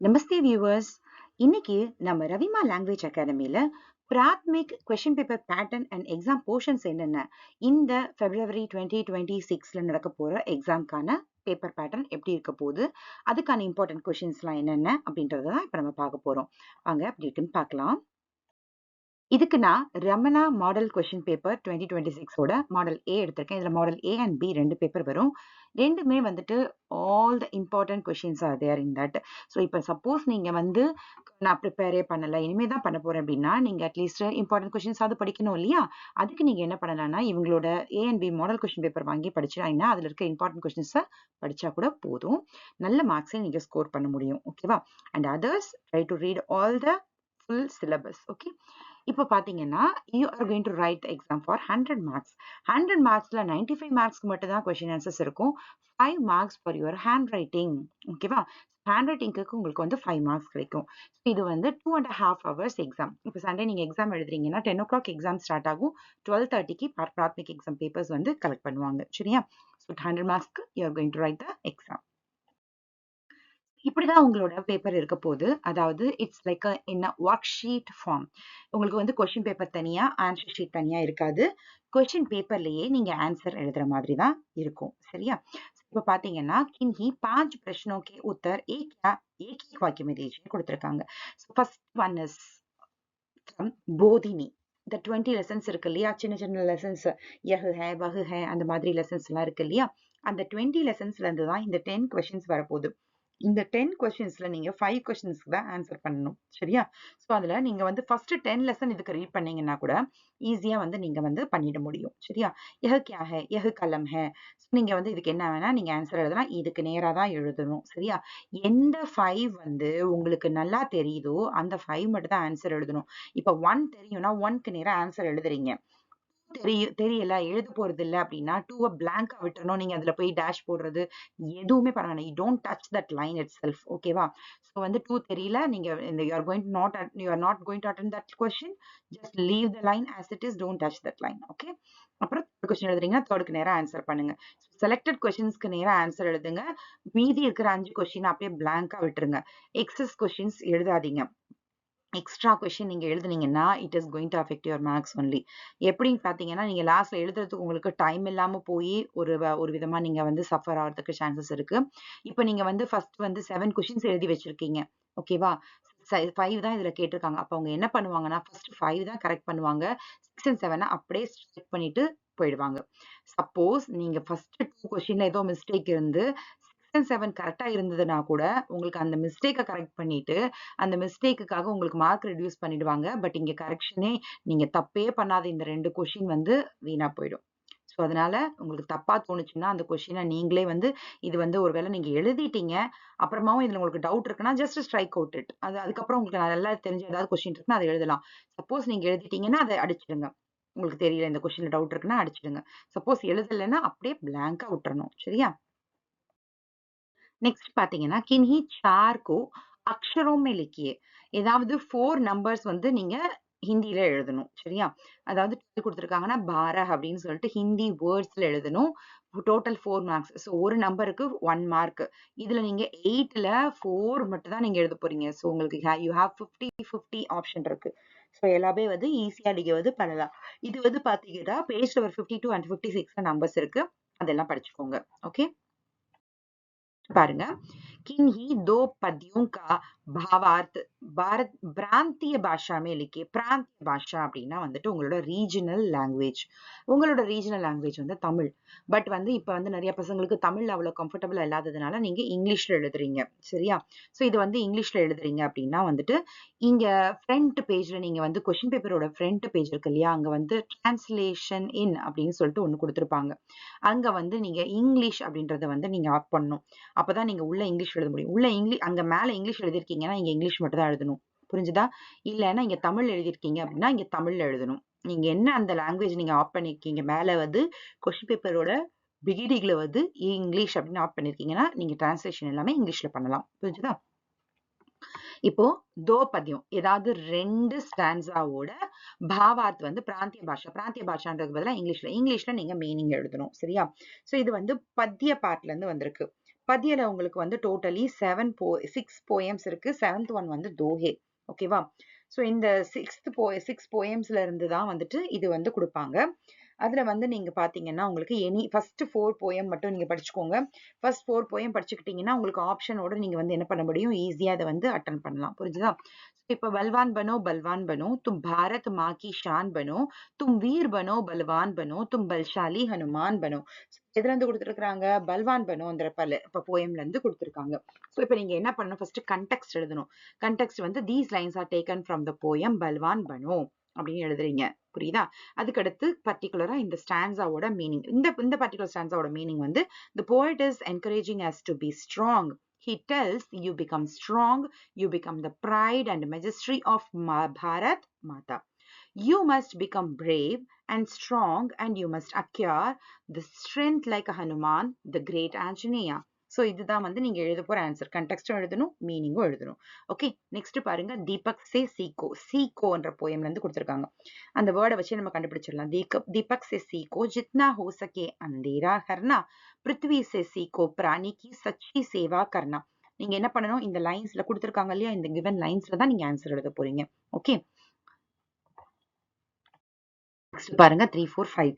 நமஸ்தே viewers. இன்னைக்கு நம்ம Ravima language அகாடமியில Prathmik question paper pattern and exam portions என்னென்ன, இந்த February 2026ல நடக்க போற எக்ஸாம்க்கான பேப்பர் பேட்டர்ன் எப்படி இருக்க போகுது, அதுக்கான இம்பார்ட்டன்ட் கொஸ்டின்ஸ்லாம் என்னென்ன அப்படின்றதான் இப்ப நம்ம பார்க்க போறோம். வாங்க அப்படி இருக்குன்னு பார்க்கலாம். இதுக்கு நான் ரமணா மாடல் கொஸ்டின் பேப்பர் 2026ஓட மாடல் ஏ எடுத்திருக்கேன். இதுல மாடல் ஏ அண்ட் பி ரெண்டு பேப்பர் வரும். ரெண்டுமே வந்துட்டு all the important questions are there in that. So இப்போ சப்போஸ் நீங்க வந்து நான் ப்ரிப்பேரே பண்ணல, இனிமே தான் பண்ண போறேன் அப்படின்னா நீங்க அட்லீஸ்ட் இம்பார்ட்டன்ட் கொஸ்டின்ஸ் அது படிக்கணும் இல்லையா? அதுக்கு நீங்க என்ன பண்ணலாம்னா இவங்களோட A and B model question paper வாங்கி படிச்சிட்டீங்கன்னா அதுல இருக்க இம்பார்ட்டன்ட் கொஸ்டின்ஸை படிச்சா கூட போதும், நல்ல மார்க்ஸை நீங்க ஸ்கோர் பண்ண முடியும். ஓகேவா? And others try to read all the full syllabus. Okay, இப்போ பாத்தீங்கன்னா you are going to write the exam for 100 marks. 100 marksல 95 marksக்கு மட்டும் தான் question answers இருக்கும். 5 marks for your handwriting. ஓகேவா? ஹேண்ட்ரைட்டிங்க்கு உங்களுக்கு வந்து 5 மார்க்ஸ் கிடைக்கும். இது வந்து 2.5 hours எக்ஸாம். இப்போ சண்டே நீங்க எக்ஸாம் எழுதுறீங்கன்னா 10 o'clock எக்ஸாம் ஸ்டார்ட் ஆகும். 12:30க்கு பிராத்மிக் எக்ஸாம் பேப்பர்ஸ் வந்து கலெக்ட் பண்ணுவாங்க. சரியா? So 100 மார்க்ஸ்க்கு you are going to write the exam. இப்படிதான் உங்களோட பேப்பர் இருக்க போகுது. அதாவது it's like in worksheet form. உங்களுக்கு வந்து கொஸ்டின் பேப்பர் தனியா, ஆன்சர் ஷீட் தனியா இருக்காது. கொஸ்டின் பேப்பர்லயே நீங்க ஆன்சர் எழுதுற மாதிரி தான் இருக்கும். சரியா? இப்ப பாத்தீங்கன்னா किन्हीं 5 प्रश्नों के उत्तर एक या एक ही वाक्य में दीजिए கொடுத்திருக்காங்க. First one is from Bodhini. இந்த 20 லெசன்ஸ் இருக்கு இல்லையா, சின்ன சின்ன லெசன்ஸ், யஹ் ஹே வஹ் ஹே அந்த மாதிரி லெசன்ஸ் எல்லாம் இருக்கு இல்லையா, அந்த 20 லெசன்ஸ்ல இருந்து தான் இந்த 10 கொஸ்டின்ஸ் வரப்போகுது. இந்த 10 கொஸ்டின்ஸ்ல நீங்க 5 கொஸ்டின்ஸ்க்கு தான் ஆன்சர் பண்ணணும். சரியா? ஸோ அதுல நீங்க வந்து ஃபர்ஸ்ட் 10 லெசன் இதுக்கு ரீட் பண்ணீங்கன்னா கூட ஈஸியா வந்து நீங்க வந்து பண்ணிட முடியும். சரியா? யஹ் கியா ஹே, யஹ் கலம் ஹே. நீங்க வந்து இதுக்கு என்ன வேணா நீங்க ஆன்சர் எழுதலாம், இதுக்கு நேரா தான் எழுதணும். சரியா? எந்த 5 வந்து உங்களுக்கு நல்லா தெரியுதோ அந்த 5 மட்டும் தான் ஆன்சர் எழுதணும். இப்ப 1 தெரியும்னா 1க்கு நேரா ஆன்சர் எழுதுறீங்க. தெரியல, எழுத போறது இல்ல அப்படின்னா 2 பிளாங்கா விட்டுறணும். நீங்க அதுல போய் டேஷ் போடுறது எதுவுமே பண்ண வேணாம். You don't touch that line it self. ஓகேவா? ஸோ வந்து 2 தெரியல, நீங்க இந்த you are not going to attend that question. Just leave the line as it is, don't touch that line. Okay, அப்புறம் தேர்ட் கொஸ்டின் எழுதுறீங்கன்னா தேர்டுக்கு நேரா ஆன்சர் பண்ணுங்க. Selected கொஸ்டின்ஸ்க்கு நேரா answer எழுதுங்க. மீதி இருக்கிற 5 கொஸ்டின் அப்படியே பிளாங்கா விட்டுருங்க. எக்ஸஸ் கொஸ்டின்ஸ் எழுதாதீங்க. எக்ஸ்ட்ரா கொஸ்டின் நீங்க எழுதுனீங்கன்னா it is going to affect your marks only. எப்படின்னு பாத்தீங்கன்னா நீங்க லாஸ்ட்ல எழுதுறதுக்கு உங்களுக்கு டைம் இல்லாம போய் ஒரு விதமா நீங்க வந்து சஃபர் ஆகிறதுக்கு சான்சஸ் இருக்கு. இப்போ நீங்க வந்து ஃபர்ஸ்ட் வந்து 7 கொஸ்டின்ஸ் எழுதி வச்சிருக்கீங்க. ஓகேவா? 5 தான் இதுல கேட்டிருக்காங்க. அப்ப அவங்க என்ன பண்ணுவாங்கன்னா ஃபர்ஸ்ட் 5 தான் கரெக்ட் பண்ணுவாங்க. 6 and 7 அப்படியே ஸ்ட்ரைக் பண்ணிட்டு போயிடுவாங்க. சப்போஸ் நீங்க ஃபர்ஸ்ட் 2 கொஸ்டின்ல ஏதோ மிஸ்டேக் இருந்து 6 and 7 கரெக்டா இருந்ததுன்னா கூட உங்களுக்கு அந்த மிஸ்டேக்கை கரெக்ட் பண்ணிட்டு அந்த மிஸ்டேக்குக்காக உங்களுக்கு மார்க் ரெடியூஸ் பண்ணிடுவாங்க. பட் இங்க கரெக்ஷனே நீங்க தப்பே பண்ணாத இந்த 2 கொஸ்டின் வந்து வீணா போயிடும். ஸோ அதனால உங்களுக்கு தப்பா தோணுச்சுன்னா அந்த கொஸ்டினை நீங்களே வந்து இது வந்து ஒருவேளை நீங்க எழுதிட்டீங்க, அப்புறமாவும் இதுல உங்களுக்கு டவுட் இருக்குன்னா ஜஸ்ட் ஸ்ட்ரைக் அவுட் இட். அதுக்கப்புறம் உங்களுக்கு நல்லா தெரிஞ்ச ஏதாவது கொஸ்டின் இருக்குன்னா அதை எழுதலாம். சப்போஸ் நீங்க எழுதிட்டீங்கன்னா அதை அடிச்சிடுங்க. உங்களுக்கு தெரியல இந்த கொஸ்டின்ல டவுட் இருக்குன்னா அடிச்சிடுங்க. சப்போஸ் எழுதலைன்னா அப்படியே பிளாங்கா விட்டுறணும். சரியா? नेक्स्ट பாத்தீங்கன்னா किन्हीं 4 को अक्षरों में लिखिए. ஏதாவது 4 நம்பர்ஸ் வந்து நீங்க ஹிந்தில எழுதணும். சரியா? அதாவது கொடுத்திருக்காங்கன்னா 12 அப்படின்னு சொல்லிட்டு ஹிந்தி வேர்ட்ஸ்ல எழுதணும். Total 4 marks. ஸோ ஒரு நம்பருக்கு 1 மார்க். இதுல நீங்க 8ல 4 மட்டும் தான் நீங்க எழுத போறீங்க. ஸோ உங்களுக்கு யூ ஹேவ் 50-50 ஆப்ஷன் இருக்கு. ஸோ எல்லாமே வந்து ஈஸியா நீங்க வந்து பண்ணலாம். இது வந்து பாத்தீங்கன்னா பேஜ் நம்பர் 52 and 56ல நம்பர்ஸ் இருக்கு. அதெல்லாம் படிச்சுக்கோங்க. ஓகே, பாருங்க. किन्हीं 2 पद्यों का भावार्थ भारत प्रांतीय भाषा में लिखिए. प्रांतीय பாஷா அப்படின்னா வந்துட்டு உங்களோட ரீஜனல் லாங்குவேஜ். உங்களோட ரீஜனல் லாங்குவேஜ் வந்து தமிழ். பட் வந்து இப்ப வந்து நிறைய பசங்களுக்கு தமிழ்ல அவ்வளவு கம்ஃபர்டபுளா இல்லாததுனால நீங்க இங்கிலீஷ்ல எழுதுறீங்க. சரியா? சோ இது வந்து இங்கிலீஷ்ல எழுதுறீங்க அப்படின்னா வந்துட்டு இங்க ஃப்ரண்ட் பேஜ்ல நீங்க வந்து கொஸ்டின் பேப்பரோட ஃப்ரண்ட் பேஜ் இருக்கு இல்லையா, அங்க வந்து டிரான்ஸ்லேஷன் இன் அப்படின்னு சொல்லிட்டு ஒண்ணு கொடுத்திருப்பாங்க. அங்க வந்து நீங்க இங்கிலீஷ் அப்படின்றத வந்து நீங்க ஆஃப் பண்ணணும். அப்பதான் நீங்க உள்ள இங்கிலீஷ் எழுத முடியும். உள்ள அங்க மேல இங்கிலீஷ் எழுதிருக்கீங்கன்னா இங்க இங்கிலீஷ் மட்டும் தான் எழுதணும். புரிஞ்சுதா? இல்லன்னா இங்க தமிழ் எழுதிருக்கீங்க அப்படின்னா இங்க தமிழ்ல எழுதணும். நீங்க என்ன அந்த லாங்குவேஜ் நீங்க ஆஃப் பண்ணிருக்கீங்க மேல வந்து கொஸ்டின் பேப்பரோட பிகினிங்ல வந்து இங்கிலீஷ் அப்படின்னு ஆஃப் பண்ணிருக்கீங்கன்னா நீங்க டிரான்ஸ்லேஷன் எல்லாமே இங்கிலீஷ்ல பண்ணலாம். புரிஞ்சுதா? இப்போ தோ பத்தியம் ஏதாவது 2 ஸ்டான்ஸாவோட பாவார்த் வந்து பிராந்திய பாஷான்றதுக்கு பதிலா இங்கிலீஷ்ல நீங்க மீனிங் எழுதணும். சரியா? சோ இது வந்து பத்திய பார்ட்ல இருந்து வந்திருக்கு. பத்தியில உங்களுக்கு வந்து டோட்டலி 6 போயம்ஸ் இருக்கு. 7th ஒன் வந்து தோஹே. ஓகேவா? ஸோ இந்த 6 போயம்ஸ்ல இருந்து தான் வந்துட்டு இது வந்து கொடுப்பாங்க. அதுல வந்து நீங்க பாத்தீங்கன்னா உங்களுக்கு ஃபர்ஸ்ட் 4 போயம் மட்டும் நீங்க படிச்சுக்கோங்க. ஃபர்ஸ்ட் 4 போயம் படிச்சுக்கிட்டீங்கன்னா உங்களுக்கு ஆப்ஷனோட நீங்க வந்து என்ன பண்ண முடியும், ஈஸியா அதை வந்து அட்டன் பண்ணலாம். புரிஞ்சுதா? இப்ப बलवान बनो तुम भारत माँ की शान बनो तुम वीर बनो बलवान बनो तुम बलशाली हनुमान बनो. எதுல இருந்து கொடுத்துருக்காங்க? பல்வான் பனோன்ற இப்ப போயம்ல இருந்து கொடுத்துருக்காங்க. சோ இப்ப நீங்க என்ன பண்ணணும், ஃபர்ஸ்ட் கண்டெக்ஸ்ட் எழுதணும். கண்டெக்ஸ்ட் வந்து these lines are taken from the poem Balwan Bano அப்படின்னு எழுதுறீங்க. புரியுதா? அதுக்கடுத்து பர்டிகுலரா இந்த ஸ்டான்ஸாவோட மீனிங், இந்த பர்டிகுலர் ஸ்டான்ஸாவோட மீனிங் வந்து the poet is encouraging us to be strong. He tells you become strong, you become the pride and majesty of Bharat Mata. You must become brave and strong and you must acquire the strength like a Hanuman, the great Anjaneya. So இதுதான் வந்து நீங்க எழுத போற answer. கண்டெக்ஸ்டும் எழுதணும், மீனிங்கும் எழுதணும். Okay, next பாருங்க. தீபக் சே சீகோ. சீகோன்ற போயம்ல இருந்து கொடுத்துருக்காங்க. அந்த வேர்டை வச்சு நம்ம கண்டுபிடிச்சிடலாம். தீபக் சே சீகோ जितना हो सके अंधेरा करना, पृथ्वी से सीखो प्राणी की सच्ची सेवा करना. நீங்க என்ன பண்ணணும், இந்த லைன்ஸ்ல கொடுத்துருக்காங்க இல்லையா, இந்த கிவன் லைன்ஸ்ல தான் நீங்க ஆன்சர் எழுத போறீங்க. ஓகே, பாருங்க 3 4 5.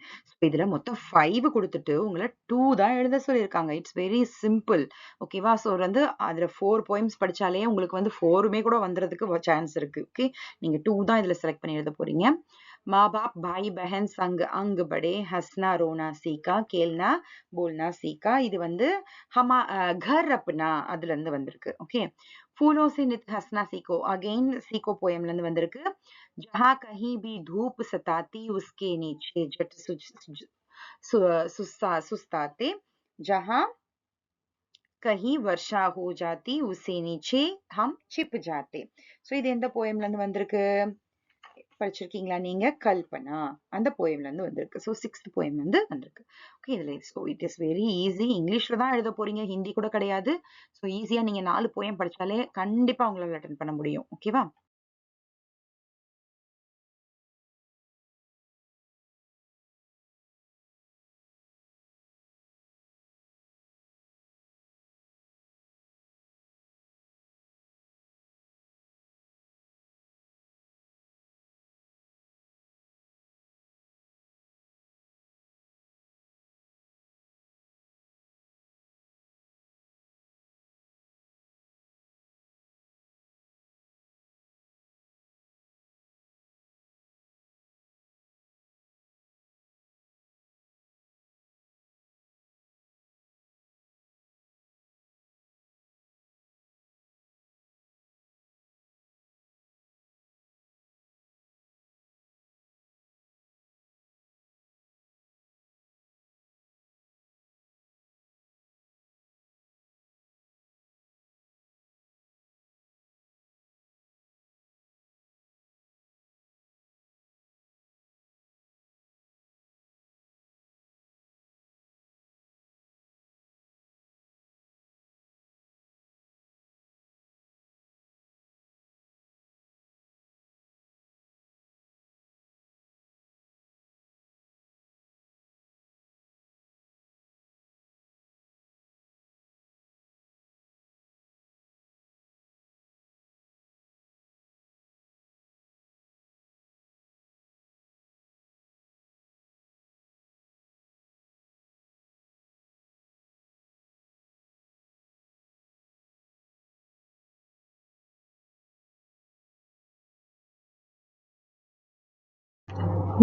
இதுல மொத்தம் 5 கொடுத்துட்டு உங்களை 2 தான் எழுத சொல்லியிருக்காங்க. It's very simple. ஓகேவா? ஸோ வந்து அதுல 4 போயம்ஸ் படிச்சாலே உங்களுக்கு வந்து 4மே கூட வந்துறதுக்கு சான்ஸ் இருக்கு. ஓகே, நீங்க 2 தான் இதுல செலக்ட் பண்ணி எழுத போறீங்க. माँ बाप भाई बहन संग अंग बड़े हंसना रोना सीखा खेलना बोलना सीखा. இது வந்து घर अपना அதுல இருந்து வந்திருக்கு. ஓகே, फूलों से नित हंसना सीखो अगेन सीखो पोएमல இருந்து வந்திருக்கு. जहां कहीं भी धूप सताती उसके नीचे जट सुस्ताते, जहां कहीं वर्षा हो जाती उसे नीचे हम छिप जाते. சோ இது எந்த போயம்ல இருந்து வந்திருக்கு படிச்சிருக்கீங்களா நீங்க? கல்பனா அந்த போயம்ல இருந்து வந்திருக்கு. ஸோ 6th போயம் வந்து வந்திருக்கு. ஓகே, இதுல so it is very easy. இங்கிலீஷ்ல தான் எழுத போறீங்க, ஹிந்தி கூட கிடையாது. ஸோ ஈஸியா நீங்க 4 போயம் படிச்சாலே கண்டிப்பா உங்களால அட்டன் பண்ண முடியும். ஓகேவா?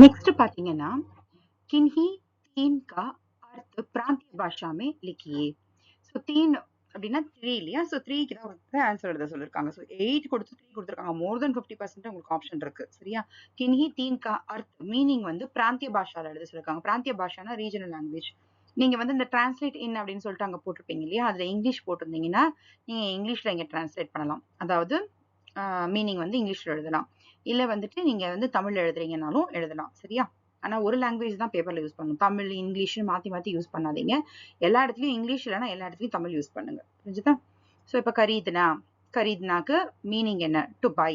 नेक्स्ट பாத்தீங்கன்னா किन्ही तीन का अर्थ प्रांतीय भाषा में लिखिए. ஸோ தீன் அப்படின்னா 3 இல்லையா? ஸோ 3க்கு தான் வந்து ஆன்சர் எழுத சொல்லியிருக்காங்க. ஸோ 8 கொடுத்து 3 கொடுத்துருக்காங்க. மோர் தென் 50% உங்களுக்கு ஆப்ஷன் இருக்கு. சரியா? கின்ஹி தீன் கா அர்த் மீனிங் வந்து பிராந்திய பாஷால எழுத சொல்லியிருக்காங்க. பிராந்திய பாஷானா ரீஜனல் லாங்குவேஜ். நீங்க வந்து இந்த டிரான்ஸ்லேட் இன் அப்படின்னு சொல்லிட்டு அங்க போட்டிருப்பீங்க இல்லையா? அதுல இங்கிலீஷ் போட்டிருந்தீங்கன்னா நீங்க இங்கிலீஷ்ல இங்க டிரான்ஸ்லேட் பண்ணலாம். அதாவது மீனிங் வந்து இங்கிலீஷ்ல எழுதலாம். இல்ல வந்துட்டு நீங்க வந்து தமிழ்ல எழுதுறீங்கனாலும் எழுதலாம். சரியா? ஆனா ஒரு லாங்குவேஜ் தான் பேப்பர்ல யூஸ் பண்ணணும். தமிழ் இங்கிலீஷ் மாத்தி மாத்தி யூஸ் பண்ணாதீங்க. எல்லா இடத்துலயும் இங்கிலீஷ் இல்லைன்னா எல்லா இடத்துலயும் தமிழ் யூஸ் பண்ணுங்க. புரிஞ்சுதா? ஸோ இப்ப கரீத்னாக்கு மீனிங் என்ன? To buy.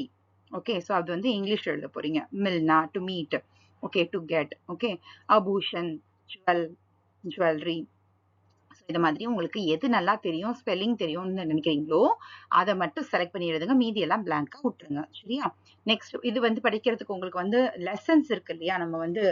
ஓகே, ஸோ அது வந்து இங்கிலீஷ்ல எழுத போறீங்க. மில்னா to meet. Okay, to get. Okay, அபூஷன் ஜுவல்லரி. ஸோ இது மாதிரி உங்களுக்கு எது நல்லா தெரியும், ஸ்பெல்லிங் தெரியும்னு நினைக்கிறீங்களோ அதை மட்டும் செலக்ட் பண்ணி எழுதுங்க, மீதி எல்லாம் பிளாங்கா விட்டுருங்க. சரியா? நெக்ஸ்ட் இது வந்து படிக்கிறதுக்கு உங்களுக்கு வந்து லெசன்ஸ் இருக்கு இல்லையா, நம்ம வந்து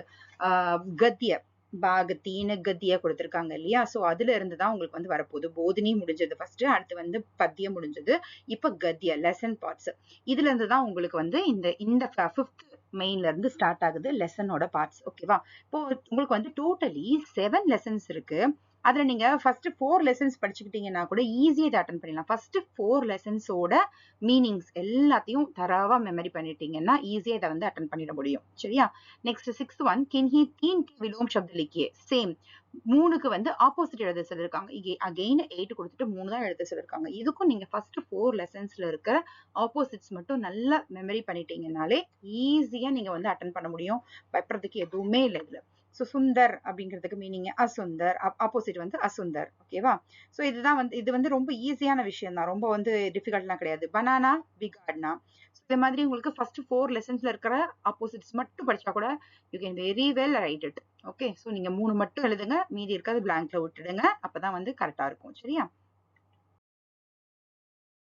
கத்திய பாகத்தீன கத்திய கொடுத்துருக்காங்க இல்லையா, சோ அதுல இருந்துதான் உங்களுக்கு வந்து வரப்போகுது. போதினி முடிஞ்சது ஃபர்ஸ்ட், அடுத்து வந்து பத்தியம் முடிஞ்சது, இப்ப கத்திய லெசன் பார்ட்ஸ். இதுல இருந்துதான் உங்களுக்கு வந்து இந்த 5th மெயின்ல இருந்து ஸ்டார்ட் ஆகுது லெசனோட பார்ட்ஸ். ஓகேவா? இப்போ உங்களுக்கு வந்து டோட்டலி 7 லெசன்ஸ் இருக்கு. அதுல நீங்க ஃபர்ஸ்ட் 4 லெசன்ஸ் படிச்சுக்கிட்டீங்கன்னா கூட ஈஸியா இதை அட்டன் பண்ணிடலாம். ஃபர்ஸ்ட் 4 லெசன்ஸோட மீனிங்ஸ் எல்லாத்தையும் தரவா மெமரி பண்ணிட்டீங்கன்னா ஈஸியா இதை வந்து அட்டன் பண்ணிட முடியும். சரியா? நெக்ஸ்ட் 6th ஒன் கின்ஹி தீன் கே விலோம் சப்த லிக்கியே. சேம் 3க்கு வந்து ஆப்போசிட் எழுத சொல்லிருக்காங்க. இங்கே அகெயின் 8 கொடுத்துட்டு 3 தான் எழுத சொல்லிருக்காங்க. இதுக்கும் நீங்க ஃபர்ஸ்ட் 4 லெசன்ஸ்ல இருக்க ஆப்போசிட்ஸ் மட்டும் நல்லா மெமரி பண்ணிட்டீங்கனாலே ஈஸியா நீங்க வந்து அட்டன் பண்ண முடியும். பயப்படுறதுக்கு எதுவுமே இல்லை இதுல. ஸோ சுந்தர் அப்படிங்கிறதுக்கு மீனிங் அசுந்தர், ஆப்போசிட் வந்து அசுந்தர். ஓகேவா? ஸோ இது வந்து ரொம்ப ஈஸியான விஷயம் தான், ரொம்ப வந்து டிஃபிகல்ட்லாம் கிடையாது. பனானா பிகாட்னா. இந்த மாதிரி உங்களுக்கு ஃபர்ஸ்ட் 4 லெசன்ஸ்ல இருக்கிற ஆப்போசிட்ஸ் மட்டும் படிச்சா கூட you can very well right it. Okay, so நீங்க 3 மட்டும் எழுதுங்க, மீதி இருக்கிறது பிளாங்க்ல விட்டுடுங்க, அப்பதான் வந்து கரெக்டா இருக்கும். சரியா?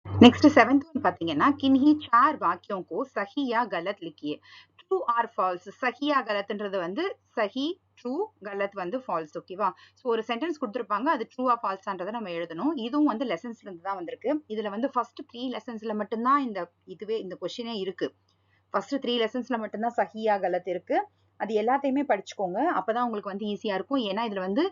नेक्स्ट 7th वन பாத்தீங்கன்னா किन्हीं चार वाक्यों को सही या गलत लिखिए. ट्रू और false. सही या गलतன்றது வந்து சஹி, ட்ரூ, கலத் வந்து ஃபால்ஸ். ஓகேவா? சோ ஒரு சென்டென்ஸ் கொடுத்திருப்பாங்க, அது ட்ரூவா ஃபால்ஸான்றதை நம்ம எழுதணும். இதுவும் வந்து லெசன்ஸ்ல இருந்து தான் வந்திருக்கு. இதுல வந்து ஃபர்ஸ்ட் 3 லெசன்ஸ்ல மட்டும்தான் இந்த கொஸ்டினே இருக்கு. ஃபர்ஸ்ட் 3 லெசன்ஸ்ல மட்டும்தான் சஹியா கலத் இருக்கு. அது எல்லாத்தையுமே படிச்சுக்கோங்க, அப்பதான் உங்களுக்கு வந்து ஈஸியா இருக்கும். ஏன்னா இதுல வந்து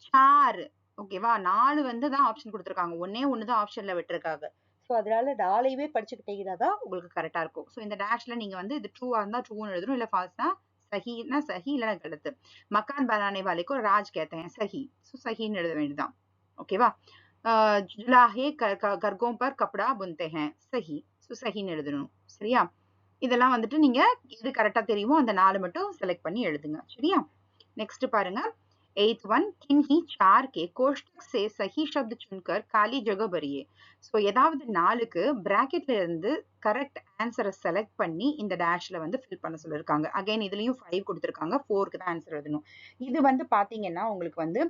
சார், ஓகேவா, 4 வந்து தான் ஆப்ஷன் கொடுத்திருக்காங்க, ஒன்னே ஒண்ணுதான் ஆப்ஷன்ல விட்டுருக்காங்க. ஸோ அதனால 4ஐயுமே படிச்சுக்கிட்டீங்கன்னா தான் உங்களுக்கு கரெக்டா இருக்கும். ஸோ இந்த டேஷ்ல நீங்க வந்து இது ட்ரூவா இருந்தா ட்ரூன்னு எழுதணும், இல்ல ஃபால்ஸ்னா சஹினா சஹி, இல்லைன்னா கலத்து. மக்கான் பனானே வாலே को ராஜ் कहते हैं, சஹி. ஸோ சஹின்னு எழுத வேண்டியதுதான். ஓகேவா? जुलाहे கர்கோं पर कपड़ा बुनते हैं, சஹி. ஸோ சஹின்னு எழுதணும். சரியா? இதெல்லாம் வந்துட்டு நீங்க எது கரெக்டா தெரியுமோ அந்த 4 மட்டும் செலக்ட் பண்ணி எழுதுங்க. சரியா? नेक्स्ट பாருங்க 8th वन किन्हीं चार के कोष्टक से सही शब्द चुनकर खाली जगह भरिए. சோ ஏதாவது 4க்கு பிராக்கெட்ல இருந்து கரெக்ட் ஆன்சரை செலக்ட் பண்ணி இந்த டேஷ்ல வந்து ஃபில் பண்ண சொல்லிருக்காங்க. அகைன் இதுலயும் 5 கொடுத்திருக்காங்க, 4க்கு தான் ஆன்சர் எழுதணும். இது வந்து பாத்தீங்கன்னா உங்களுக்கு வந்து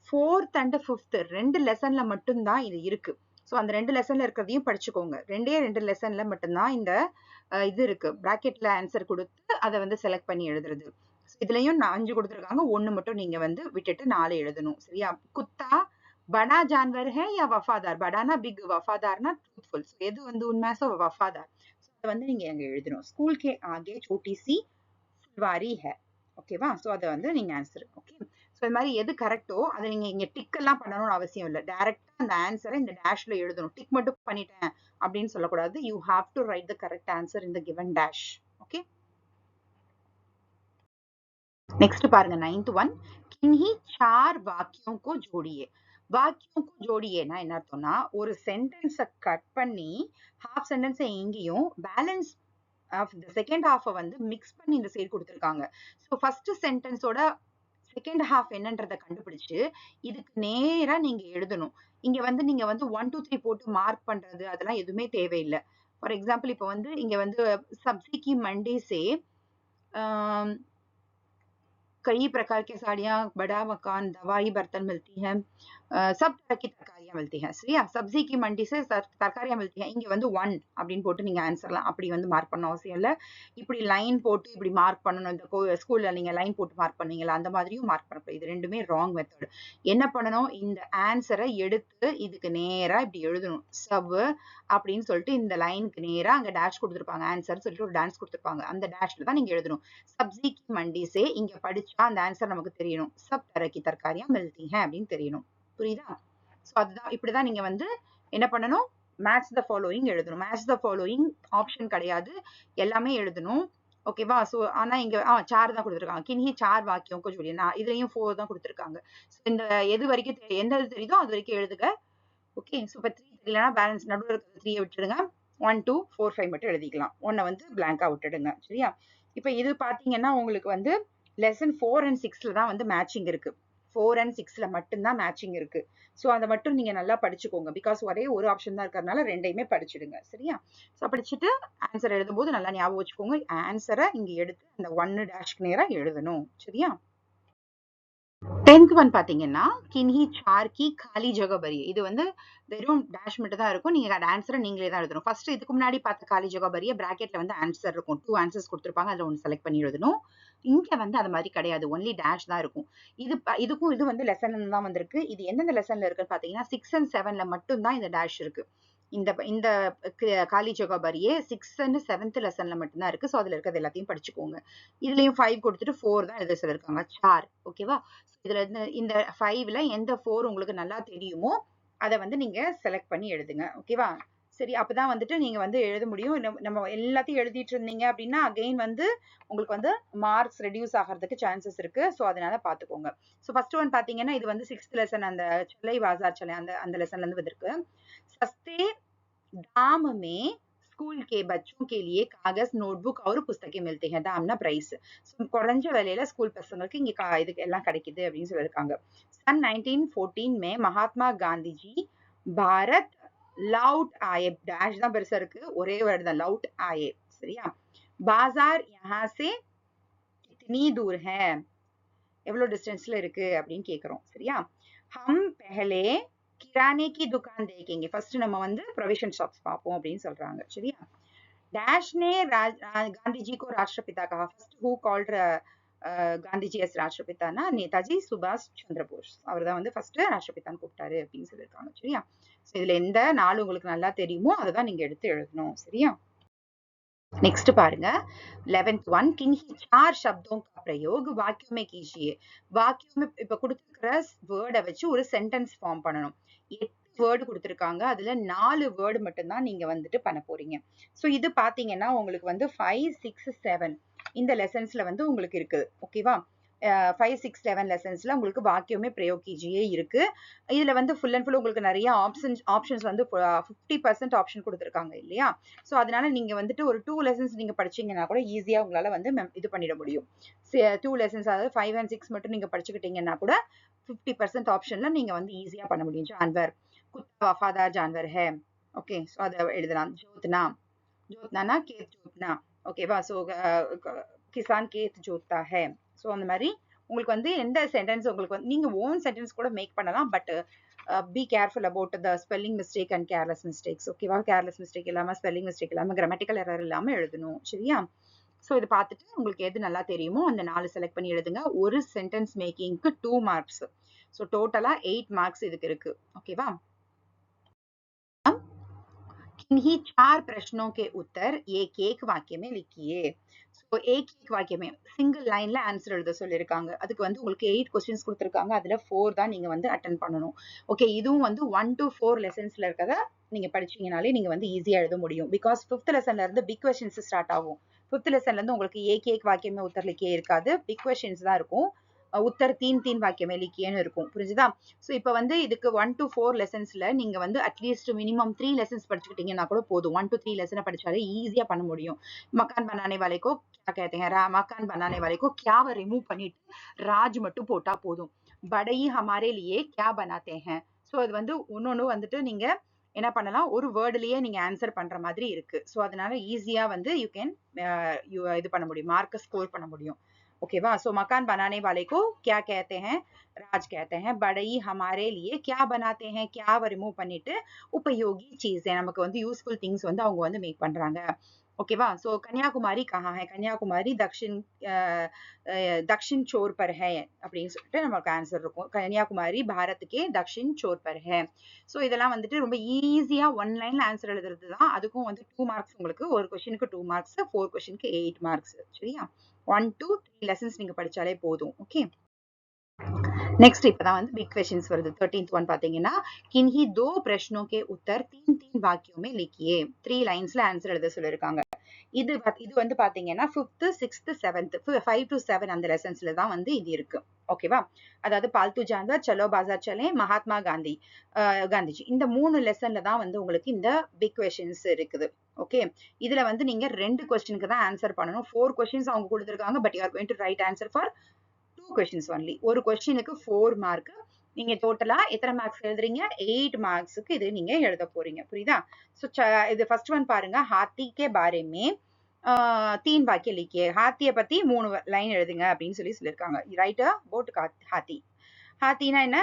4th and 5th 2 லெசன்ல மட்டும்தான் இது இருக்கு. சோ அந்த 2 லெசன்ல இருக்கிறதையும் படிச்சுக்கோங்க. 2 லெசன்ல மட்டும்தான் இந்த இது இருக்கு, பிராக்கெட்ல ஆன்சர் கொடுத்து அதை வந்து செலக்ட் பண்ணி எழுதுறது. இதுலயும் 5 கொடுத்திருக்காங்க, 1 மட்டும் நீங்க வந்து விட்டுட்டு 4 எழுதணும். சரியா? குத்தா बड़ा जानवर है या वफादार. बड़ाना बिग, वफादारना ट्रूथफुल. எது வந்து உண்மை, சோ वफादार. அதை வந்து நீங்க அங்க எழுதணும். ஸ்கூல் கே ஆகே छोटी सी फुलवारी है. ஓகேவா? சோ அதை வந்து நீங்க ஆன்சர். ஓகே, சோ இது மாதிரி எது கரெக்டோ அதை நீங்க இங்க டிக் எல்லாம் பண்ணணும்னு அவசியம் இல்லை, டைரக்டா அந்த ஆன்சரை இந்த டேஷ்ல எழுதணும். டிக் மட்டும் பண்ணிட்டேன் அப்படின்னு சொல்லக்கூடாது. You have to right the correct answer in the given dash. Okay, next பாருங்க 9th वन किन्हीं चार वाक्यों को जोड़िए. வாக்கியம் ஜோடியேனா என்ன அர்த்தம்னா, ஒரு சென்டென்ஸை கட் பண்ணி ஹாஃப் சென்டென்ஸை எங்கேயும் பேலன்ஸ் ஆஃப் த செகண்ட் ஹாஃபை வந்து மிக்ஸ் பண்ணி இந்த சைடு கொடுத்துருக்காங்க. ஸோ ஃபர்ஸ்ட் சென்டென்ஸோட செகண்ட் ஹாஃப் என்னன்றதை கண்டுபிடிச்சு இதுக்கு நேரா நீங்க எழுதணும். இங்க வந்து நீங்க வந்து 1 2 3 போட்டு மார்க் பண்றது அதெல்லாம் எதுவுமே தேவையில்லை. ஃபார் எக்ஸாம்பிள் இப்போ வந்து இங்க வந்து சப்ஜி மண்டே சே कई प्रकार की साड़ियां, बड़ा मकान, दवाई, बर्तन मिलती हैं, सब तरह की तरकारियां मिलती हैं. சரியா? சப்ஜி की मंडी से तरकारियां मिलती हैं. இங்க வந்து 1 அப்படின்னு போட்டு நீங்க ஆன்சர்லாம் அப்படி வந்து மார்க் பண்ண அவசியம் இல்ல. இப்படி லைன் போட்டு இப்படி மார்க் பண்ணணும். இந்த ஸ்கூல்ல நீங்க லைன் போட்டு மார்க் பண்ணீங்களா, அந்த மாதிரியும் மார்க் பண்ணணும். இது ரெண்டுமே ராங் மெத்தட். என்ன பண்ணணும், இந்த ஆன்சரை எடுத்து இதுக்கு நேரா இப்படி எழுதணும். சப் அப்படின்னு சொல்லிட்டு இந்த லைனுக்கு நேரா அங்க டேஷ் கொடுத்துருப்பாங்க, ஆன்சர் சொல்லிட்டு ஒரு டான்ஸ் கொடுத்துருப்பாங்க, அந்த டேஷ்ல தான் நீங்க எழுதணும். சப்ஜி की मंडी से இங்க படிச்சா அந்த ஆன்சர் நமக்கு தெரியணும். சப் तरह की तरकारियां मिलती हैं அப்படின்னு தெரியணும். புரியுதா? சோ அதுதான், இப்படிதான் நீங்க வந்து என்ன பண்ணணும், மேட்ச் த ஃபாலோயிங் எழுதணும். மேட்ச் த ஃபாலோயிங் ஆப்ஷன் கிடையாது, எல்லாமே எழுதணும். ஓகேவா? சோ ஆனா இங்க 4 தான் கொடுத்திருக்காங்க. கின்ஹி 4 வாக்கியம் को जोड़िए. இதுலயும் 4 தான் கொடுத்திருக்காங்க. இந்த எது வரைக்கும் எந்த தெரியுதோ அது வரைக்கும் எழுதுக. ஓகே, சோ இப்ப 3 தெரியலனா பேலன்ஸ் நடுவுல இருக்கிற 3 விட்டுடுங்க. 1 2 4 5 மட்டும் எழுதிக்கலாம். 1 வந்து பிளாங்கா விட்டுடுங்க. சரியா? இப்ப இது பாத்தீங்கன்னா உங்களுக்கு வந்து லெசன் 4 and 6ல தான் வந்து மேட்சிங் இருக்கு. 4 and 6ல மட்டும்தான் மேட்சிங் இருக்கு. சோ அதை மட்டும் நீங்க நல்லா படிச்சுக்கோங்க. பிகாஸ் ஒரே ஒரு ஆப்ஷன் தான் இருக்கிறதுனால ரெண்டையுமே படிச்சிடுங்க. சரியா? சோ படிச்சுட்டு ஆன்சர் எழுதும் போது நல்லா ஞாபகம் வச்சுக்கோங்க, ஆன்சரை இங்க எடுத்து அந்த 1 டேஷ்க்கு நேரா எழுதணும். சரியா? 10th ஒன் பாத்தீங்கன்னா கின்ஹி சார் கி காலி ஜகா பரி. இது வந்து வெறும் டேஷ் மட்டும் தான் இருக்கும். நீங்க அந்த ஆன்சரை நீங்களே தான் எழுதணும். ஃபர்ஸ்ட் இதுக்கு முன்னாடி பார்த்த காலி ஜகா பரிய பிராக்கெட்ல வந்து ஆன்சர் இருக்கும். 2 ஆன்சர்ஸ் கொடுத்துருப்பாங்க. அதுல ஒன்று செலக்ட் பண்ணி எழுதணும். இங்க வந்து அது மாதிரி கிடையாது. ஒன்லி டேஷ் தான் இருக்கும். இதுக்கும் இது வந்து லெசன்ல தான் வந்திருக்கு. இது எந்தெந்த லெசன்ல இருக்குன்னு பாத்தீங்கன்னா 6 and 7ல மட்டும் தான் இந்த டேஷ் இருக்கு. இந்த இந்த காலி ஜகா பரியே 6th and 7th லெசன்ல மட்டும்தான் இருக்கு. ஸோ அதுல இருக்கிறது எல்லாத்தையும் படிச்சுக்கோங்க. இதுலயும் 5 கொடுத்துட்டு 4 தான் எழுத சொல்லிருக்காங்க. சார் ஓகேவா. இதுல இந்த 5ல எந்த 4 உங்களுக்கு நல்லா தெரியுமோ அதை வந்து நீங்க செலக்ட் பண்ணி எழுதுங்க. ஓகேவா. சரி, அப்பதான் வந்துட்டு நீங்க வந்து எழுத முடியும். நம்ம எல்லாத்தையும் எழுதிட்டு இருந்தீங்க அப்படின்னா அகைன் வந்து உங்களுக்கு வந்து மார்க்ஸ் ரெடியூஸ் ஆகிறதுக்கு சான்சஸ் இருக்கு. ஸோ அதனால பாத்துக்கோங்க. ஸோ ஃபர்ஸ்ட் ஒன் பாத்தீங்கன்னா இது வந்து 6th லெசன், அந்த சலை வாசார் சலை அந்த அந்த லெசன்ல இருந்து வந்திருக்கு. சஸ்தே दाम में स्कूल के बच्चों के लिए कागज नोटबुक और पुस्तकें मिलते हैं. दामना பிரைஸ். குறைஞ்ச விலையில ஸ்கூல் பசங்களுக்கு இங்க இதுக்கு எல்லாம் கிடைக்குது அப்படின்னு சொல்லியிருக்காங்க. सन 1914 में महात्मा गांधी जी भारत लौट आए. डैश தான் பெருசா இருக்கு. ஒரே வேர்டு தான், लौट आए. சரியா. बाजार यहाँ से कितनी दूर है, எவ்வளவு டிஸ்டன்ஸ்ல இருக்கு அப்படின்னு கேக்குறோம். சரியா. हम पहले किराने की दुकान देखेंगे. फर्स्ट நம்ம வந்து प्रोविजन शॉप्स பார்ப்போம் அப்படின்னு சொல்றாங்க. சரியா. डैश ने गांधी जी को राष्ट्रपिता कहा. First who called Gandhi ji as राष्ट्रपिताனா நேதாஜி சுபாஷ் சந்திர போஸ். அவர்தான் வந்து ஃபர்ஸ்ட் ராஷ்டிரபிதான்னு கூப்பிட்டாரு அப்படின்னு சொல்லியிருக்காங்க. சரியா. இதுல எந்த நாள் உங்களுக்கு நல்லா தெரியுமோ அதை தான் நீங்க எடுத்து எழுதணும். சரியா. नेक्स्ट பாருங்க 11th ஒன் किन्हीं चार शब्दों का प्रयोग वाक्यों में कीजिए. वाक्यों में இப்ப கொடுத்திருக்கிற வேர்டை வச்சு ஒரு சென்டென்ஸ் ஃபார்ம் பண்ணணும். 8 வேர்டு கொடுத்திருக்காங்க. அதுல 4 வேர்டு மட்டும் தான் நீங்க வந்துட்டு பண்ண போறீங்க. சோ இது பாத்தீங்கன்னா உங்களுக்கு வந்து 5, 6, 7 இந்த லெசன்ஸ்ல வந்து உங்களுக்கு இருக்குது. ஓகேவா. 5, 6, 7 லெசன்ஸ்ல உங்களுக்கு வாக்கியமே பிரயோக் கீஜியே இருக்கு. இதுல வந்து ஃபுல் அண்ட் ஃபுல் உங்களுக்கு நிறைய ஆப்ஷன்ஸ் வந்து 50% ஆப்ஷன் கொடுத்திருக்காங்க இல்லையா. சோ அதனால நீங்க வந்துட்டு ஒரு 2 லெசன்ஸ் நீங்க படிச்சீங்கன்னா கூட ஈஸியா உங்களால வந்து இது பண்ணிட முடியும். 2 லெசன்ஸ் அதாவது 5 and 6 மட்டும் நீங்க படிச்சுக்கிட்டீங்கன்னா கூட 50% ஆப்ஷன்ல நீங்க வந்து ஈஸியா பண்ண முடியும். ஜான்வர் குத்தா வஃபாதார் ஜான்வர் ஹே. ஓகே. சோ அதை எழுதலாம். ஜோத்னா ஜோத்னா கேத் ஜோத்னா. ஓகேவா. சோ கிசான் கேத் ஜோத்தா ஹே. ஸோ அந்த மாதிரி உங்களுக்கு வந்து எந்த சென்டென்ஸ் உங்களுக்கு வந்து நீங்க ஓன் சென்டென்ஸ் கூட மேக் பண்ணலாம். But be careful about the spelling mistake and careless mistakes. ஓகேவா. கேர்லெஸ் மிஸ்டேக் இல்லாம, ஸ்பெல்லிங் மிஸ்டேக் இல்லாம, கிராமட்டிக்கல் எரர் இல்லாம எழுதணும். சரியா. ஸோ இது பார்த்துட்டு உங்களுக்கு எது நல்லா தெரியுமோ அந்த 4 செலக்ட் பண்ணி எழுதுங்க. ஒரு சென்டென்ஸ் மேக்கிங்க்கு 2 மார்க்ஸ். ஸோ டோட்டலா 8 மார்க்ஸ் இதுக்கு இருக்கு. ஓகேவா. किन्हीं 4 प्रश्नों के उत्तर एक एक वाक्य में लिखिए. ஸோ एक एक वाक्य में சிங்கிள் லைன்ல ஆன்சர் எழுத சொல்லியிருக்காங்க. அதுக்கு வந்து உங்களுக்கு 8 கொஸ்டின்ஸ் கொடுத்துருக்காங்க. அதுல 4 தான் நீங்க வந்து அட்டென்ட் பண்ணணும். ஓகே. இதுவும் வந்து 1 to 4 லெசன்ஸ்ல இருக்கத நீங்க படிச்சீங்கனாலே நீங்க வந்து ஈஸியா எழுத முடியும். பிகாஸ் 5th லெசன்ல இருந்து பிக் கொஸ்டின்ஸ் ஸ்டார்ட் ஆகும். 5th லெசன்ல இருந்து உங்களுக்கு एक एक वाक्य में उत्तर लिखिए இருக்காது. பிக் கொஸ்டின்ஸ் தான் இருக்கும். उत्तर 3 वाक्य में लिखिएன்னு இருக்கும். புரிஞ்சுதா. சோ இப்போ வந்து இதுக்கு 1 to 4 லெசன்ஸ்ல நீங்க வந்து அட்லீஸ்ட் மினிமம் 3 லெசன்ஸ் படிச்சுக்கிட்டீங்கன்னா கூட போதும். 1 to 3 லெசனை படிச்சாலே ஈஸியா பண்ண முடியும். மக்கான் बनाने वाले को क्या कहते हैं, मकान बनाने वाले को क्याவை ரிமூவ் பண்ணிட்டு ராஜ் மட்டும் போட்டா போதும். बड़ई हमारे लिए क्या बनाते हैं. சோ இது வந்து ஒன்னொன்னு வந்துட்டு நீங்க என்ன பண்ணலாம், ஒரு வேர்டுலயே நீங்க ஆன்சர் பண்ற மாதிரி இருக்கு. சோ அதனால ஈஸியா வந்து யூ கேன் இது பண்ண முடியும், மார்க் ஸ்கோர் பண்ண முடியும். ओकेवा. सो मकान बनाने वाले को क्या कहते हैं, राज कहते हैं. बड़ई हमारे लिए क्या बनाते हैं, क्या रिमूव பண்ணிட்டு उपयोगी चीजें நமக்கு வந்து யூஸ்ஃபுல் திங்ஸ் வந்து அவங்க வந்து மேக் பண்றாங்க. ओकेवा. सो कन्याकुमारी कहाँ है, कन्याकुमारी दक्षिण छोर पर है அப்படின்னு சொல்லிட்டு நமக்கு ஆன்சர் இருக்கும். கன்னியாகுமரி பாரத்துக்கே தக்ஷின் छोर पर है. சோ இதெல்லாம் வந்துட்டு ரொம்ப ஈஸியா ஒன் லைன்ல ஆன்சர் எழுதுறது தான். அதுக்கும் வந்து 2 மார்க்ஸ் உங்களுக்கு. ஒரு क्वेश्चनக்கு 2 மார்க்ஸ், 4 क्वेश्चनக்கு 8 மார்க்ஸ். சரியா. 1 to 3 லெசன்ஸ் நீங்க படிச்சாலே போதும். ஓகே. नेक्स्ट இப்பதான் வந்து பிக் क्वेश्चंस வருது. 13th ஒன் பாத்தீங்கன்னா किन्हीं 2 प्रश्नों के उत्तर 3 वाक्यों में लिखिए. 3 லைன்ஸ்ல ஆன்சர் எழுத சொல்லிருக்காங்க. இது வந்து பாத்தீங்கன்னா 5th 6th 7th 5 to 7 அந்த லெசன்ஸ்ல தான் வந்து இது இருக்கு. ஓகேவா. அதாவது பால்து ஜான்வர், சலோ பாசார் சலே, மகாத்மா காந்தி, காந்திஜி, இந்த 3 லெசன்ல தான் வந்து உங்களுக்கு இந்த பிக் क्वेश्चंस இருக்குது. ஓகே. இதுல வந்து நீங்க 2 क्वेश्चनக்கு தான் ஆன்சர் பண்ணணும். 4 क्वेश्चंस அவங்க கொடுத்திருக்காங்க. But you are going to right answer for 2 questions only. ஒரு क्वेश्चनக்கு 4 மார்க். நீங்க டோட்டலா எத்தனை மார்க்ஸ் எழுதுறீங்க, 8 மார்க்ஸ்க்கு இது நீங்க எழுத போறீங்க. புரியுதா. சோ இது ஃபர்ஸ்ட் ஒன் பாருங்க. हाथी के बारे में 3 वाक्य लिखिए. हाथीயை பத்தி 3 லைன் எழுதுங்க அப்படின்னு சொல்லியிருக்காங்க. ரைட் அ அபௌட் हाथी. ஹாத்தினா என்ன?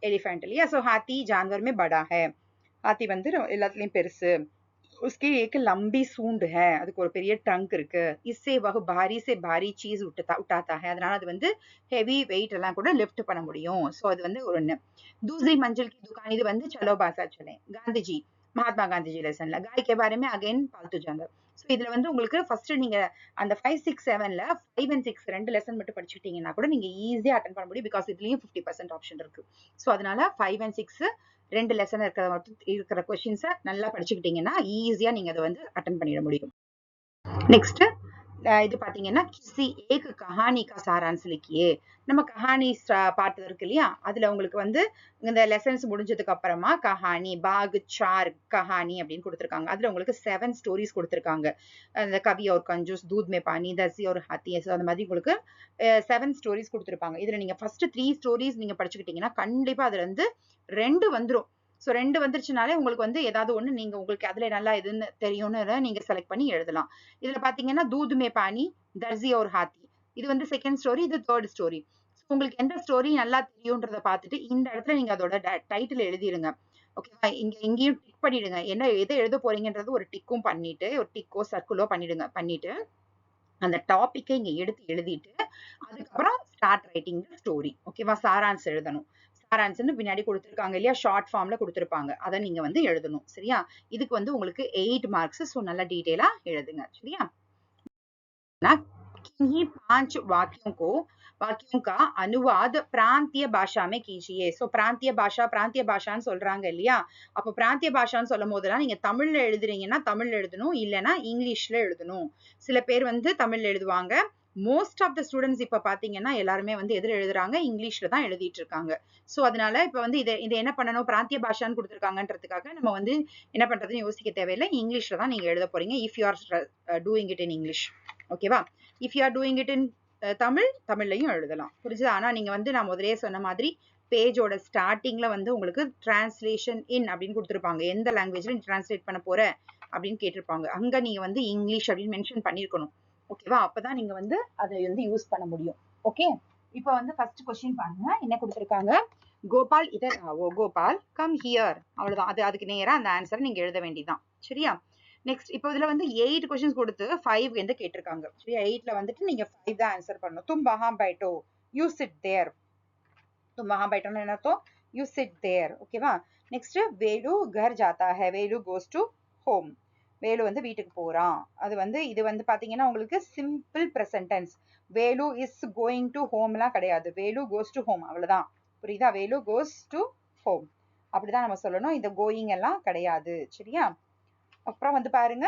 எலிஃபென்ட் இல்லையா? ஸோ ஹாத்தி ஜான்வர் में बड़ा है. ஹாத்தி வந்து எல்லாத்துலயும் பெருசு. उसकी एक लंबी सूंड है, அதுக்கு ஒரு பெரிய ட்ரங்க் இருக்கு. इससे वह भारी से भारी चीज उठाता है, அதனால அது வந்து ஹெவி வெயிட் எல்லாம் கூட லிஃப்ட் பண்ண முடியும். ஸோ அது வந்து ஒண்ணு. दूसरी मंजिल की दुकान, இது வந்து चलो बासा चले, गांधी महात्मा गांधी जी லெசன்ல गाय के बारे में अगेन पालतू जानवर. ஸோ இதுல வந்து உங்களுக்கு ஃபர்ஸ்ட் நீங்க அந்த 5, 6, 7ல 5 and 6 ரெண்டு லெசன் மட்டும் படிச்சுக்கிட்டீங்கன்னா கூட நீங்க ஈஸியா அட்டன் பண்ண முடியும். பிகாஸ் இதுலயும் 50% ஆப்ஷன் இருக்கு. ஸோ அதனால 5 and 6 ரெண்டு லெசன் இருக்கிற கொஸ்டின்ஸை நல்லா படிச்சுக்கிட்டீங்கன்னா ஈஸியா நீங்க அதை வந்து அட்டன் பண்ணிட முடியும். நெக்ஸ்ட் இது பாத்தீங்கன்னா கிசி ஏக் கஹானி கா சாரான்ஸ் லிக்கியே. நம்ம கஹானி பார்ட் இருக்கு இல்லையா, அதுல உங்களுக்கு வந்து இந்த லெசன்ஸ் முடிஞ்சதுக்கு அப்புறமா கஹானி பாக் சார் கஹானி அப்படின்னு கொடுத்துருக்காங்க. அதுல உங்களுக்கு 7 ஸ்டோரிஸ் கொடுத்துருக்காங்க. அந்த கவி ஒரு கஞ்சூஸ், தூத் மே பானி, தசி ஒரு ஹாத்தி, அந்த மாதிரி உங்களுக்கு 7 ஸ்டோரிஸ் கொடுத்துருப்பாங்க. இதுல நீங்க ஃபர்ஸ்ட் 3 ஸ்டோரிஸ் நீங்க படிச்சுக்கிட்டீங்கன்னா கண்டிப்பா அதுல இருந்து 2 வந்துரும். ஸோ 2 வந்துருச்சுனாலே உங்களுக்கு வந்து ஏதாவது ஒண்ணு நீங்க உங்களுக்கு அதுல நல்லா எதுன்னு தெரியும்னு நீங்க செலக்ட் பண்ணி எழுதலாம். இதுல பாத்தீங்கன்னா தூத் மே பானி, தர்சி ஒரு ஹாத்தி, இது வந்து செகண்ட் ஸ்டோரி, இது தேர்ட் ஸ்டோரி. உங்களுக்கு எந்த ஸ்டோரி நல்லா தெரியும்ன்றத பார்த்துட்டு இந்த இடத்துல நீங்க அதோட டைட்டில் எழுதிடுங்க. ஓகேவா? இங்கேயும் டிக் பண்ணிடுங்க. என்ன எதை எழுத போறீங்கன்றது ஒரு டிக்கும் பண்ணிட்டு, ஒரு டிக்கோ சர்க்கிளோ பண்ணிடுங்க. பண்ணிட்டு அந்த டாபிக்கை இங்க எடுத்து எழுதிட்டு அதுக்கப்புறம் ஸ்டார்ட் ரைட்டிங் ஸ்டோரி. ஓகேவா? சாரான்ஸ் எழுதணும். சாரான்ஸ்னு பின்னாடி கொடுத்துருக்காங்க இல்லையா, ஷார்ட் ஃபார்ம்ல கொடுத்துருப்பாங்க, அதை நீங்க வந்து எழுதணும். சரியா? இதுக்கு வந்து உங்களுக்கு 8 மார்க்ஸ். ஸோ நல்லா டீட்டெயிலா எழுதுங்க. சரியா? किन्हीं 5 वाक्यों का अनुवाद प्रांतीय भाषा में कीजिए. सो प्रांतीय பாஷான்னு சொல்றாங்க இல்லையா, அப்போ பிராந்திய பாஷான்னு சொல்லும் போதெல்லாம் நீங்க தமிழ்ல எழுதுறீங்கன்னா தமிழ்ல எழுதணும், இல்லைன்னா இங்கிலீஷ்ல எழுதணும். சில பேர் வந்து தமிழ்ல எழுதுவாங்க. மோஸ்ட் ஆஃப் த ஸ்டூடெண்ட்ஸ் இப்ப பாத்தீங்கன்னா எல்லாருமே வந்து எதில் எழுதுறாங்க? இங்கிலீஷ்ல தான் எழுதிட்டு இருக்காங்க. சோ அதனால இப்ப வந்து இதை என்ன பண்ணணும்? பிராந்திய பாஷான்னு கொடுத்துருக்காங்கன்றதுக்காக நம்ம வந்து என்ன பண்றதுன்னு யோசிக்க தேவையில்லை. இங்கிலீஷ்ல தான் நீங்க எழுத போறீங்க. If you are doing it in English. ஓகேவா? If you are doing it in தமிழ்லையும் எழுதலாம். புரிஞ்சுதா? ஆனா நீங்க வந்து நான் முதலே சொன்ன மாதிரி பேஜோட ஸ்டார்டிங்ல வந்து உங்களுக்கு டிரான்ஸ்லேஷன் இன் அப்படின்னு கொடுத்துருப்பாங்க. எந்த லாங்குவேஜ்ல நீ டிரான்ஸ்லேட் பண்ண போற அப்படின்னு கேட்டிருப்பாங்க. அங்க நீங்க வந்து இங்கிலீஷ் அப்படின்னு மென்ஷன் பண்ணிருக்கணும். ஓகேவா? அப்பதான் நீங்க வந்து அதை வந்து யூஸ் பண்ண முடியும். ஓகே, இப்போ வந்து ஃபர்ஸ்ட் கொஸ்டின் பாருங்க. என்ன கொடுத்துருக்காங்க? கோபால் இதர் ஆவோ, கோபால் கம் ஹியர். அவ்வளவுதான். அதுக்கு நேரா அந்த ஆன்சர் நீங்க எழுத வேண்டியதுதான். சரியா? நெக்ஸ்ட் இப்போ இதுல வந்து 8 கொஸ்டின்ஸ் கொடுத்து 5 வந்து கேட்டிருக்காங்க. சரியா? 8ல வந்துட்டு நீங்க 5 தான் ஆன்சர் பண்ணணும். தும் வஹா பைட்டோ, யூ சிட் தேர். தும் வஹா பைட்டோன்னு என்ன அர்த்தம்? You sit there. ஓகேவா? நெக்ஸ்ட் வேலு घर जाता है, Velu goes to home. Velu வந்து வீட்டுக்கு போறான். அது வந்து இது வந்து பாத்தீங்கன்னா உங்களுக்கு simple present tense. Velu is going to ஹோம்லாம் கிடையாது. வேலு கோஸ் டு ஹோம், அவ்வளவுதான். புரியுதா? வேலு கோஸ் டு ஹோம் அப்படிதான் நம்ம சொல்லணும். இந்த கோயிங் எல்லாம் கிடையாது. சரியா? அப்புறம் வந்து பாருங்க,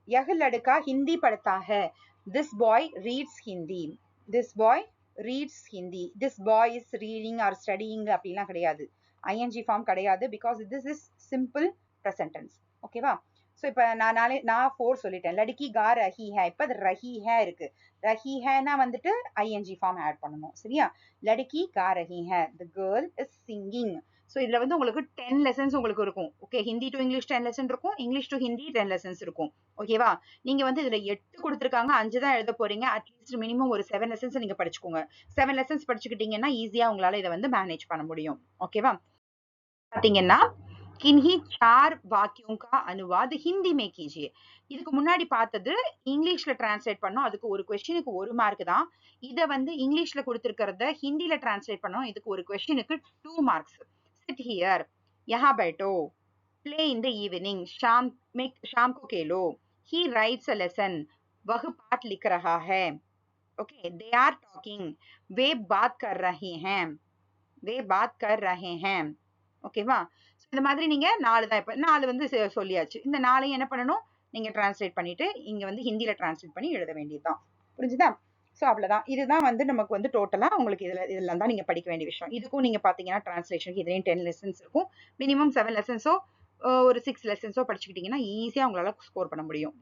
यह लड़का हिंदी पढ़ता है, this boy reads hindi, this boy reads hindi, this boy is reading or studying அப்படிலாம் கிடையாது. ing ஃபார்ம் கிடையாது. because this is simple present tense. ஓகேவா? ஸோ இப்போ நான் 4 சொல்லிட்டேன். லடுக்கி கா ரஹி ஹே, இப்போ ரஹி ஹே இருக்கு. ரஹி ஹேனா வந்துட்டு ing ஃபார்ம் ஆட் பண்ணணும். சரியா? லடுக்கி கா ரஹி ஹே, the girl is singing. So இதுல வந்து உங்களுக்கு 10 லெசன்ஸ் உங்களுக்கு இருக்கும். Okay, Hindi to English 10 lesson இருக்கும், இங்கிலீஷ் டு ஹிந்தி 10 லெசன்ஸ் இருக்கும். ஓகேவா? நீங்க வந்து இதுல 8 கொடுத்துருக்காங்க, 5 தான் எழுத போறீங்க. அட்லீஸ்ட் மினிமம் ஒரு 7 லெசன்ஸ் நீங்க படிச்சுக்கோங்க. 7 லெசன்ஸ் படிச்சுக்கிட்டீங்கன்னா ஈஸியா உங்களால இதை வந்து மேனேஜ் பண்ண முடியும். ஓகேவா? பாத்தீங்கன்னா किन्हीं 4 वाक्यों का अनुवाद हिंदी में कीजिए. இதுக்கு முன்னாடி பார்த்தது இங்கிலீஷ்ல டிரான்ஸ்லேட் பண்ணோம். அதுக்கு ஒரு क्वेश्चनக்கு 1 மார்க் தான். இத வந்து இங்கிலீஷ்ல கொடுத்திருக்கிறத ஹிந்தில டிரான்ஸ்லேட் பண்ணோம். இதுக்கு ஒரு क्वेश्चनக்கு 2 மார்க்ஸ். sit here, यहाँ बैठो, play in the evening, शाम को खेलो, he writes a lesson, वह पाठ लिख रहा है. ओके, they are talking, वे बात कर रहे हैं, वे बात कर रहे हैं. ஓகேவா? இந்த மாதிரி நீங்க 4 தான். இப்ப 4 வந்து சொல்லியாச்சு. இந்த 4ஐயும் என்ன பண்ணணும்? நீங்க டிரான்ஸ்லேட் பண்ணிட்டு இங்க வந்து ஹிந்தில டிரான்ஸ்லேட் பண்ணி எழுத வேண்டியதுதான். புரிஞ்சுதா? சோ அவ்வளவுதான். இதுதான் வந்து நமக்கு வந்து டோட்டலா உங்களுக்கு இதெல்லாம் தான் நீங்க படிக்க வேண்டிய விஷயம். இதுக்கும் நீங்க பாத்தீங்கன்னா டிரான்ஸ்லேஷனுக்கு இதுலயும் 10 லெசன்ஸ் இருக்கும். மினிமம் 7 லெசன்ஸோ ஒரு 6 லெசன்ஸோ படிச்சுக்கிட்டீங்கன்னா ஈஸியா உங்களால ஸ்கோர் பண்ண முடியும்.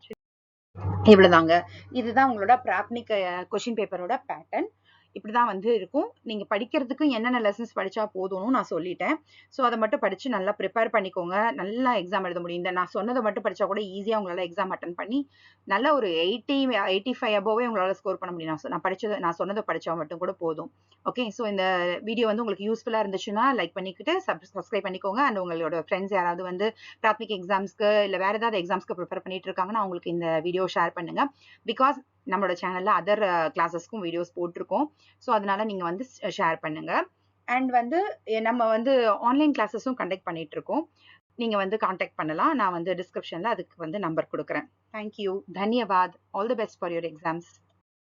இவ்வளவுதாங்க. இதுதான் உங்களோட பிராத்மிக் கொஸ்டின் பேப்பரோட பேட்டர்ன். இப்படிதான் வந்து இருக்கும். நீங்க படிக்கிறதுக்கு என்னென்ன லெசன்ஸ் படிச்சா போதும்னு நான் சொல்லிட்டேன். ஸோ அதை மட்டும் படிச்சு நல்லா ப்ரிப்பேர் பண்ணிக்கோங்க. நல்லா எக்ஸாம் எழுத முடியும். இந்த நான் சொன்னதை மட்டும் படிச்சா கூட ஈஸியா உங்களால எக்ஸாம் அட்டன் பண்ணி நல்ல ஒரு 85 அபோவே உங்களால ஸ்கோர் பண்ண முடியும். நான் சொன்னதை படிச்சா மட்டும் கூட போதும். ஓகே, ஸோ இந்த வீடியோ வந்து உங்களுக்கு யூஸ்ஃபுல்லா இருந்துச்சுன்னா லைக் பண்ணிக்கிட்டு சப்ஸ்கிரைப் பண்ணிக்கோங்க. அண்ட் உங்களோட ஃப்ரெண்ட்ஸ் யாராவது வந்து பிராத்மிக் எக்ஸாம்ஸ்க்கு இல்ல வேற ஏதாவது எக்ஸாம்ஸ்க்கு ப்ரிப்பேர் பண்ணிட்டு இருக்காங்கன்னா அவங்களுக்கு இந்த வீடியோ ஷேர் பண்ணுங்க. பிகாஸ் நம்மளோட சேனல்ல அதர் கிளாஸஸ்க்கும் வீடியோஸ் போட்டிருக்கோம். ஸோ அதனால நீங்க வந்து ஷேர் பண்ணுங்க. அண்ட் வந்து நம்ம வந்து ஆன்லைன் கிளாஸஸும் கண்டக்ட் பண்ணிட்டு இருக்கோம். நீங்க வந்து காண்டாக்ட் பண்ணலாம். நான் வந்து டிஸ்கிரிப்ஷன்ல அதுக்கு வந்து நம்பர் கொடுக்குறேன். தேங்க்யூ, தன்யவாத். All the best for your exams.